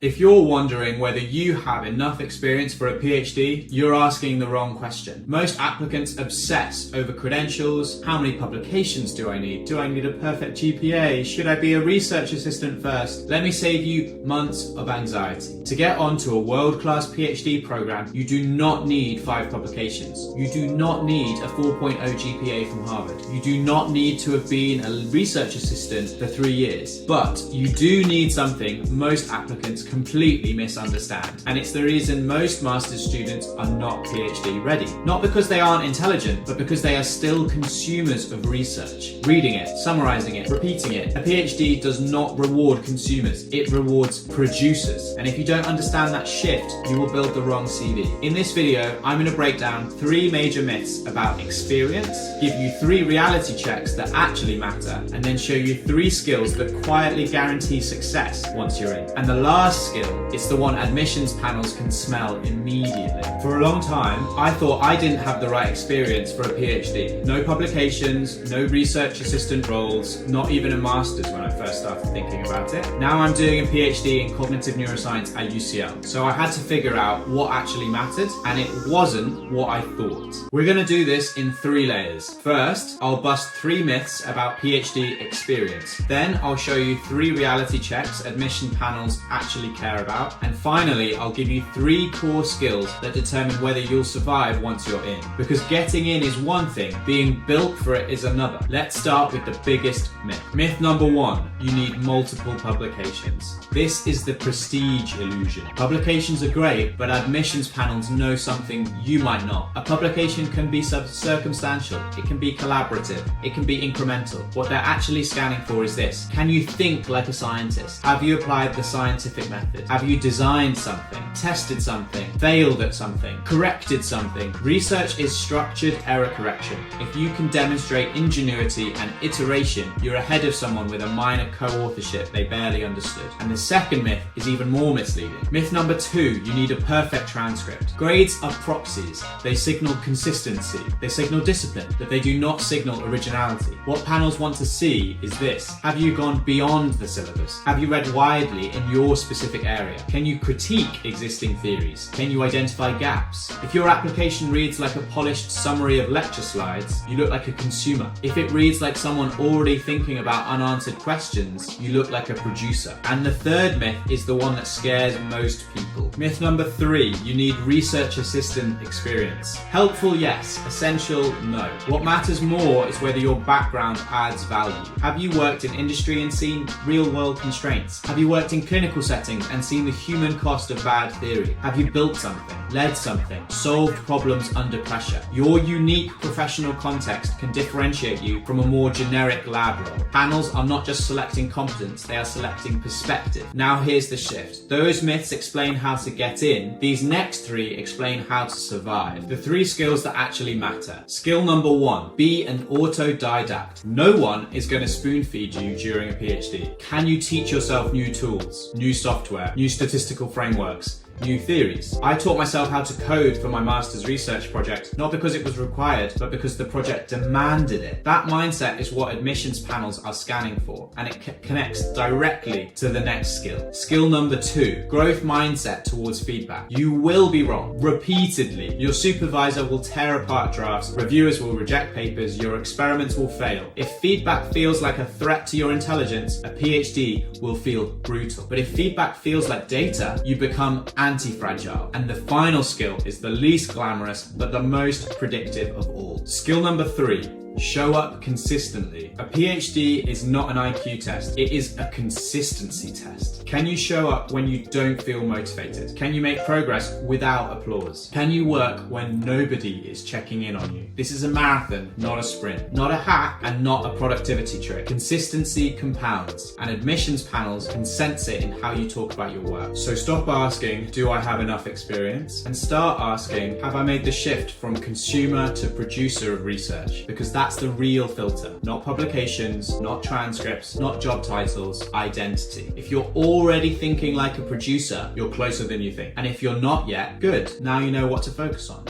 If you're wondering whether you have enough experience for a PhD, you're asking the wrong question. Most applicants obsess over credentials. How many publications do I need? Do I need a perfect GPA? Should I be a research assistant first? Let me save you months of anxiety. To get onto a world-class PhD program, you do not need 5 publications. You do not need a 4.0 GPA from Harvard. You do not need to have been a research assistant for 3 years. But you do need something most applicants completely misunderstand, and it's the reason most master's students are not PhD ready. Not because they aren't intelligent, but because they are still consumers of research. Reading it, summarizing it, repeating it. A PhD does not reward consumers, it rewards producers. And if you don't understand that shift, you will build the wrong CV. In this video, I'm going to break down 3 major myths about experience, give you 3 reality checks that actually matter, and then show you 3 skills that quietly guarantee success once you're in. And the last skill, it's the one admissions panels can smell immediately. For a long time, I thought I didn't have the right experience for a PhD. No publications, no research assistant roles, not even a master's when I first started thinking about it. Now I'm doing a PhD in cognitive neuroscience at UCL, so I had to figure out what actually mattered, and it wasn't what I thought. We're going to do this in 3 layers. First, I'll bust 3 myths about PhD experience. Then I'll show you 3 reality checks admission panels actually care about, and finally I'll give you 3 core skills that determine whether you'll survive once you're in. Because getting in is one thing, being built for it is another. Let's start with the biggest myth. Myth number 1, you need multiple publications. This is the prestige illusion. Publications are great, but admissions panels know something you might not. A publication can be circumstantial, it can be collaborative, it can be incremental. What they're actually scanning for is this: can you think like a scientist? Have you applied the scientific method? Have you designed something, tested something, failed at something, corrected something? Research is structured error correction. If you can demonstrate ingenuity and iteration, you're ahead of someone with a minor co-authorship they barely understood. And the second myth is even more misleading. Myth number 2, you need a perfect transcript. Grades are proxies. They signal consistency. They signal discipline, but they do not signal originality. What panels want to see is this: have you gone beyond the syllabus? Have you read widely in your specific area? Can you critique existing theories? Can you identify gaps? If your application reads like a polished summary of lecture slides, you look like a consumer. If it reads like someone already thinking about unanswered questions, you look like a producer. And the third myth is the one that scares most people. Myth number 3, you need research assistant experience. Helpful, yes. Essential, no. What matters more is whether your background adds value. Have you worked in industry and seen real-world constraints? Have you worked in clinical settings and seen the human cost of bad theory? Have you built something, led something, solved problems under pressure? Your unique professional context can differentiate you from a more generic lab role. Panels are not just selecting competence, they are selecting perspective. Now here's the shift. Those myths explain how to get in. These next 3 explain how to survive. The 3 skills that actually matter. Skill number 1, be an autodidact. No one is going to spoon feed you during a PhD. Can you teach yourself new tools, new software, new statistical frameworks, new theories? I taught myself how to code for my master's research project, not because it was required, but because the project demanded it. That mindset is what admissions panels are scanning for, and it connects directly to the next skill. Skill number 2, growth mindset towards feedback. You will be wrong, repeatedly. Your supervisor will tear apart drafts, reviewers will reject papers, your experiments will fail. If feedback feels like a threat to your intelligence, a PhD will feel brutal. But if feedback feels like data, you become anti-fragile. And the final skill is the least glamorous, but the most predictive of all. Skill number 3, show up consistently. A PhD is not an IQ test, it is a consistency test. Can you show up when you don't feel motivated? Can you make progress without applause? Can you work when nobody is checking in on you? This is a marathon, not a sprint. Not a hack and not a productivity trick. Consistency compounds, and admissions panels can sense it in how you talk about your work. So stop asking, do I have enough experience? And start asking, have I made the shift from consumer to producer of research? Because that's the real filter. Not publications, not transcripts, not job titles, identity. If you're already thinking like a producer, you're closer than you think. And if you're not yet, good. Now you know what to focus on.